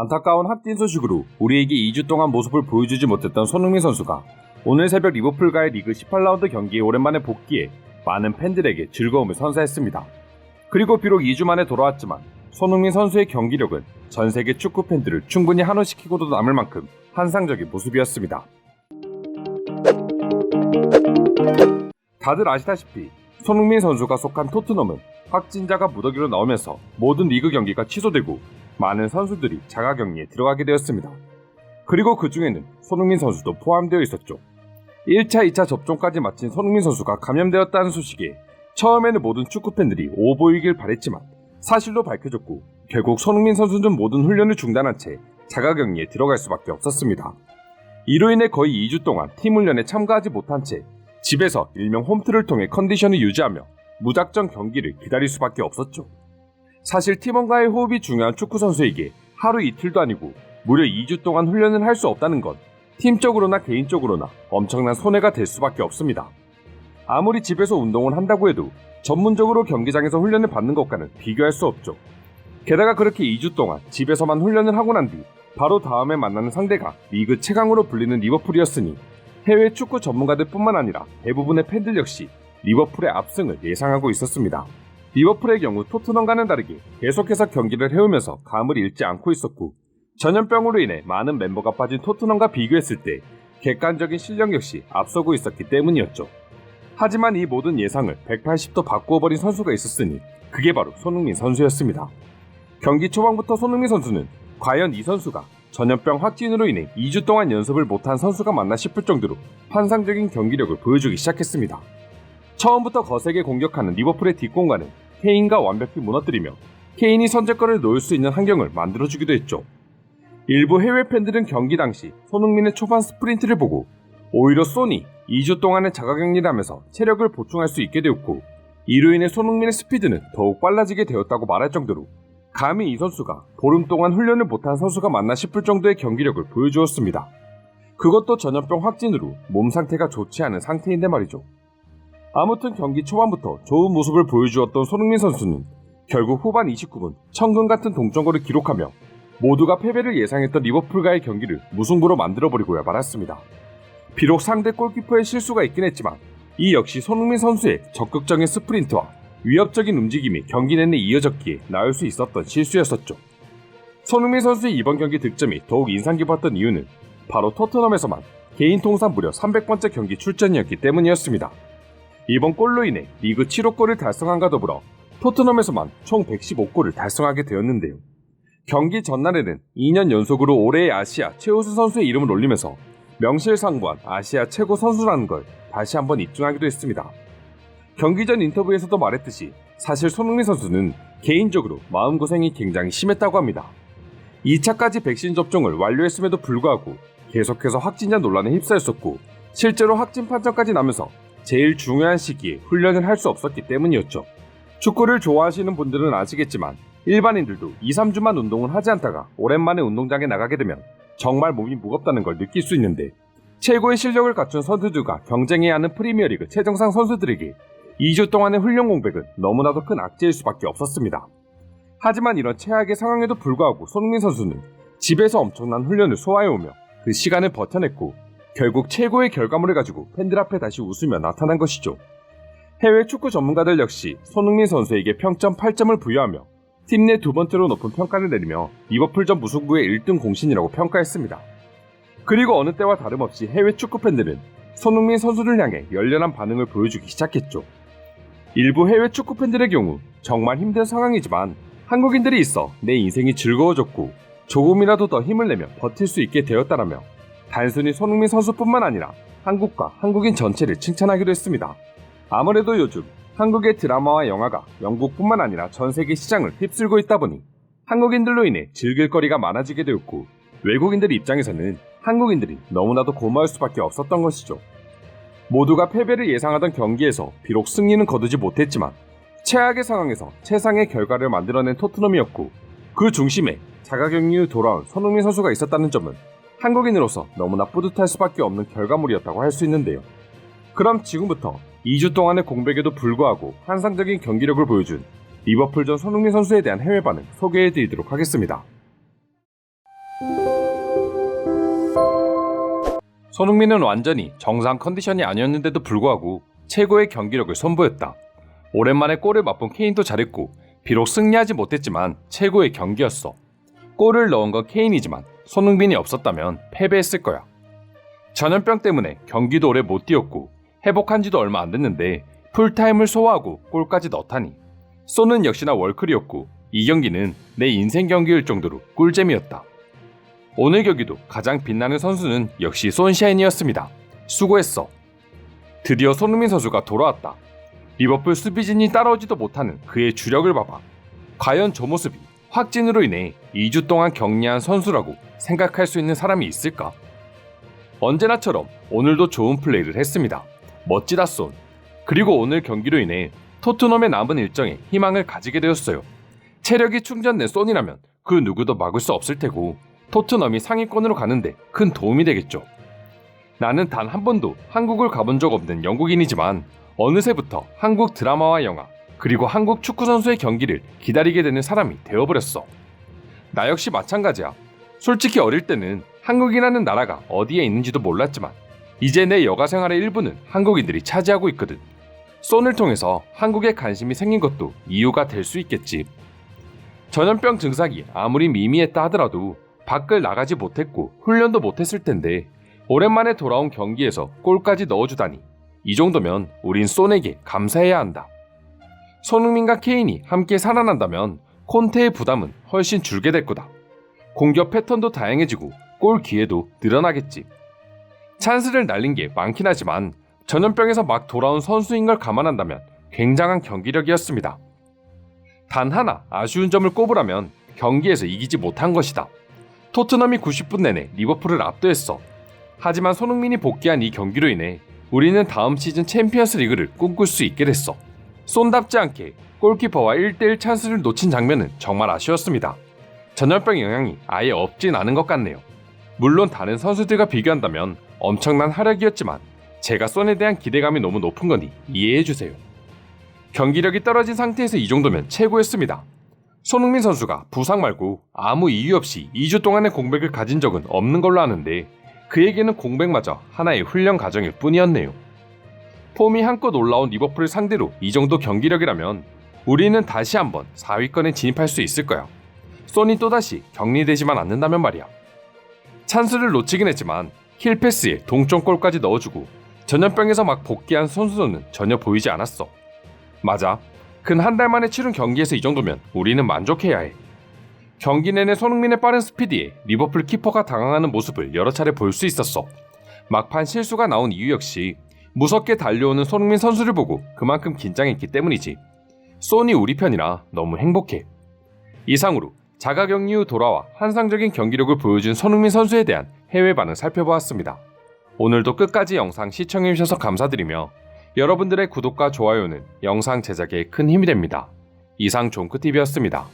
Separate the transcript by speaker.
Speaker 1: 안타까운 확진 소식으로 우리에게 2주 동안 모습을 보여주지 못했던 손흥민 선수가 오늘 새벽 리버풀과의 리그 18라운드 경기에 오랜만에 복귀해 많은 팬들에게 즐거움을 선사했습니다. 그리고 비록 2주 만에 돌아왔지만 손흥민 선수의 경기력은 전 세계 축구 팬들을 충분히 한호시키고도 남을 만큼 환상적인 모습이었습니다. 다들 아시다시피 손흥민 선수가 속한 토트넘은 확진자가 무더기로 나오면서 모든 리그 경기가 취소되고 많은 선수들이 자가격리에 들어가게 되었습니다. 그리고 그 중에는 손흥민 선수도 포함되어 있었죠. 1차, 2차 접종까지 마친 손흥민 선수가 감염되었다는 소식에 처음에는 모든 축구팬들이 오보이길 바랬지만 사실로 밝혀졌고 결국 손흥민 선수는 모든 훈련을 중단한 채 자가격리에 들어갈 수밖에 없었습니다. 이로 인해 거의 2주 동안 팀 훈련에 참가하지 못한 채 집에서 일명 홈트를 통해 컨디션을 유지하며 무작정 경기를 기다릴 수밖에 없었죠. 사실 팀원과의 호흡이 중요한 축구선수에게 하루 이틀도 아니고 무려 2주 동안 훈련을 할 수 없다는 건 팀적으로나 개인적으로나 엄청난 손해가 될 수밖에 없습니다. 아무리 집에서 운동을 한다고 해도 전문적으로 경기장에서 훈련을 받는 것과는 비교할 수 없죠. 게다가 그렇게 2주 동안 집에서만 훈련을 하고 난 뒤 바로 다음에 만나는 상대가 리그 최강으로 불리는 리버풀이었으니 해외 축구 전문가들 뿐만 아니라 대부분의 팬들 역시 리버풀의 압승을 예상하고 있었습니다. 리버풀의 경우 토트넘과는 다르게 계속해서 경기를 해오면서 감을 잃지 않고 있었고 전염병으로 인해 많은 멤버가 빠진 토트넘과 비교했을 때 객관적인 실력 역시 앞서고 있었기 때문이었죠. 하지만 이 모든 예상을 180도 바꾸어버린 선수가 있었으니 그게 바로 손흥민 선수였습니다. 경기 초반부터 손흥민 선수는 과연 이 선수가 전염병 확진으로 인해 2주 동안 연습을 못한 선수가 맞나 싶을 정도로 환상적인 경기력을 보여주기 시작했습니다. 처음부터 거세게 공격하는 리버풀의 뒷공간은 케인과 완벽히 무너뜨리며 케인이 선제골을 놓을 수 있는 환경을 만들어주기도 했죠. 일부 해외 팬들은 경기 당시 손흥민의 초반 스프린트를 보고 오히려 손이 2주 동안의 자가격리를 하면서 체력을 보충할 수 있게 되었고 이로 인해 손흥민의 스피드는 더욱 빨라지게 되었다고 말할 정도로 감히 이 선수가 보름 동안 훈련을 못한 선수가 맞나 싶을 정도의 경기력을 보여주었습니다. 그것도 전염병 확진으로 몸 상태가 좋지 않은 상태인데 말이죠. 아무튼 경기 초반부터 좋은 모습을 보여주었던 손흥민 선수는 결국 후반 29분 천금 같은 동점골을 기록하며 모두가 패배를 예상했던 리버풀과의 경기를 무승부로 만들어버리고야 말았습니다. 비록 상대 골키퍼의 실수가 있긴 했지만 이 역시 손흥민 선수의 적극적인 스프린트와 위협적인 움직임이 경기 내내 이어졌기에 나을 수 있었던 실수였었죠. 손흥민 선수의 이번 경기 득점이 더욱 인상 깊었던 이유는 바로 토트넘에서만 개인 통산 무려 300번째 경기 출전이었기 때문이었습니다. 이번 골로 인해 리그 7호 골을 달성함과 더불어 토트넘에서만 총 115골을 달성하게 되었는데요. 경기 전날에는 2년 연속으로 올해의 아시아 최우수 선수의 이름을 올리면서 명실상부한 아시아 최고 선수라는 걸 다시 한번 입증하기도 했습니다. 경기 전 인터뷰에서도 말했듯이 사실 손흥민 선수는 개인적으로 마음고생이 굉장히 심했다고 합니다. 2차까지 백신 접종을 완료했음에도 불구하고 계속해서 확진자 논란에 휩싸였었고 실제로 확진 판정까지 나면서 제일 중요한 시기에 훈련을 할 수 없었기 때문이었죠. 축구를 좋아하시는 분들은 아시겠지만 일반인들도 2-3주만 운동을 하지 않다가 오랜만에 운동장에 나가게 되면 정말 몸이 무겁다는 걸 느낄 수 있는데 최고의 실력을 갖춘 선수들과 경쟁해야 하는 프리미어리그 최정상 선수들에게 2주 동안의 훈련 공백은 너무나도 큰 악재일 수밖에 없었습니다. 하지만 이런 최악의 상황에도 불구하고 손흥민 선수는 집에서 엄청난 훈련을 소화해오며 그 시간을 버텨냈고 결국 최고의 결과물을 가지고 팬들 앞에 다시 웃으며 나타난 것이죠. 해외 축구 전문가들 역시 손흥민 선수에게 평점 8점을 부여하며 팀 내 두 번째로 높은 평가를 내리며 리버풀전 무승부의 1등 공신이라고 평가했습니다. 그리고 어느 때와 다름없이 해외 축구 팬들은 손흥민 선수를 향해 열렬한 반응을 보여주기 시작했죠. 일부 해외 축구 팬들의 경우 정말 힘든 상황이지만 한국인들이 있어 내 인생이 즐거워졌고 조금이라도 더 힘을 내며 버틸 수 있게 되었다라며 단순히 손흥민 선수뿐만 아니라 한국과 한국인 전체를 칭찬하기도 했습니다. 아무래도 요즘 한국의 드라마와 영화가 영국뿐만 아니라 전 세계 시장을 휩쓸고 있다 보니 한국인들로 인해 즐길 거리가 많아지게 되었고 외국인들 입장에서는 한국인들이 너무나도 고마울 수밖에 없었던 것이죠. 모두가 패배를 예상하던 경기에서 비록 승리는 거두지 못했지만 최악의 상황에서 최상의 결과를 만들어낸 토트넘이었고 그 중심에 자가격리 후 돌아온 손흥민 선수가 있었다는 점은 한국인으로서 너무나 뿌듯할 수밖에 없는 결과물이었다고 할 수 있는데요. 그럼 지금부터 2주 동안의 공백에도 불구하고 환상적인 경기력을 보여준 리버풀전 손흥민 선수에 대한 해외 반응 소개해드리도록 하겠습니다. 손흥민은 완전히 정상 컨디션이 아니었는데도 불구하고 최고의 경기력을 선보였다. 오랜만에 골을 맛본 케인도 잘했고 비록 승리하지 못했지만 최고의 경기였어. 골을 넣은 건 케인이지만 손흥민이 없었다면 패배했을 거야. 전염병 때문에 경기도 오래 못 뛰었고 회복한 지도 얼마 안 됐는데 풀타임을 소화하고 골까지 넣다니. 쏘는 역시나 월클이었고 이 경기는 내 인생 경기일 정도로 꿀잼이었다. 오늘 경기도 가장 빛나는 선수는 역시 손샤인이었습니다. 수고했어. 드디어 손흥민 선수가 돌아왔다. 리버풀 수비진이 따라오지도 못하는 그의 주력을 봐봐. 과연 저 모습이 확진으로 인해 2주 동안 격리한 선수라고 생각할 수 있는 사람이 있을까? 언제나처럼 오늘도 좋은 플레이를 했습니다. 멋지다 쏜. 그리고 오늘 경기로 인해 토트넘의 남은 일정에 희망을 가지게 되었어요. 체력이 충전된 쏜이라면 그 누구도 막을 수 없을 테고 토트넘이 상위권으로 가는데 큰 도움이 되겠죠. 나는 단 한 번도 한국을 가본 적 없는 영국인이지만 어느새부터 한국 드라마와 영화 그리고 한국 축구 선수의 경기를 기다리게 되는 사람이 되어버렸어. 나 역시 마찬가지야. 솔직히 어릴 때는 한국이라는 나라가 어디에 있는지도 몰랐지만 이제 내 여가 생활의 일부는 한국인들이 차지하고 있거든. 쏜을 통해서 한국에 관심이 생긴 것도 이유가 될 수 있겠지. 전염병 증상이 아무리 미미했다 하더라도 밖을 나가지 못했고 훈련도 못했을 텐데 오랜만에 돌아온 경기에서 골까지 넣어주다니 이 정도면 우린 쏜에게 감사해야 한다. 손흥민과 케인이 함께 살아난다면 콘테의 부담은 훨씬 줄게 될 거다. 공격 패턴도 다양해지고 골 기회도 늘어나겠지. 찬스를 날린 게 많긴 하지만 전염병에서 막 돌아온 선수인 걸 감안한다면 굉장한 경기력이었습니다. 단 하나 아쉬운 점을 꼽으라면 경기에서 이기지 못한 것이다. 토트넘이 90분 내내 리버풀을 압도했어. 하지만 손흥민이 복귀한 이 경기로 인해 우리는 다음 시즌 챔피언스 리그를 꿈꿀 수 있게 됐어. 쏜답지 않게 골키퍼와 1대1 찬스를 놓친 장면은 정말 아쉬웠습니다. 전염병 영향이 아예 없진 않은 것 같네요. 물론 다른 선수들과 비교한다면 엄청난 활약이었지만 제가 쏜에 대한 기대감이 너무 높은 거니 이해해주세요. 경기력이 떨어진 상태에서 이 정도면 최고였습니다. 손흥민 선수가 부상 말고 아무 이유 없이 2주 동안의 공백을 가진 적은 없는 걸로 아는데 그에게는 공백마저 하나의 훈련 과정일 뿐이었네요. 폼이 한껏 올라온 리버풀을 상대로 이 정도 경기력이라면 우리는 다시 한번 4위권에 진입할 수 있을 거야. 쏜이 또다시 격리되지만 않는다면 말이야. 찬스를 놓치긴 했지만 킬패스에 동점골까지 넣어주고 전염병에서 막 복귀한 선수는 전혀 보이지 않았어. 맞아. 근 한 달 만에 치른 경기에서 이 정도면 우리는 만족해야 해. 경기 내내 손흥민의 빠른 스피드에 리버풀 키퍼가 당황하는 모습을 여러 차례 볼 수 있었어. 막판 실수가 나온 이유 역시 무섭게 달려오는 손흥민 선수를 보고 그만큼 긴장했기 때문이지. 쏜이 우리 편이라 너무 행복해. 이상으로 자가격리 후 돌아와 환상적인 경기력을 보여준 손흥민 선수에 대한 해외 반응 살펴보았습니다. 오늘도 끝까지 영상 시청해주셔서 감사드리며 여러분들의 구독과 좋아요는 영상 제작에 큰 힘이 됩니다. 이상 종크TV였습니다.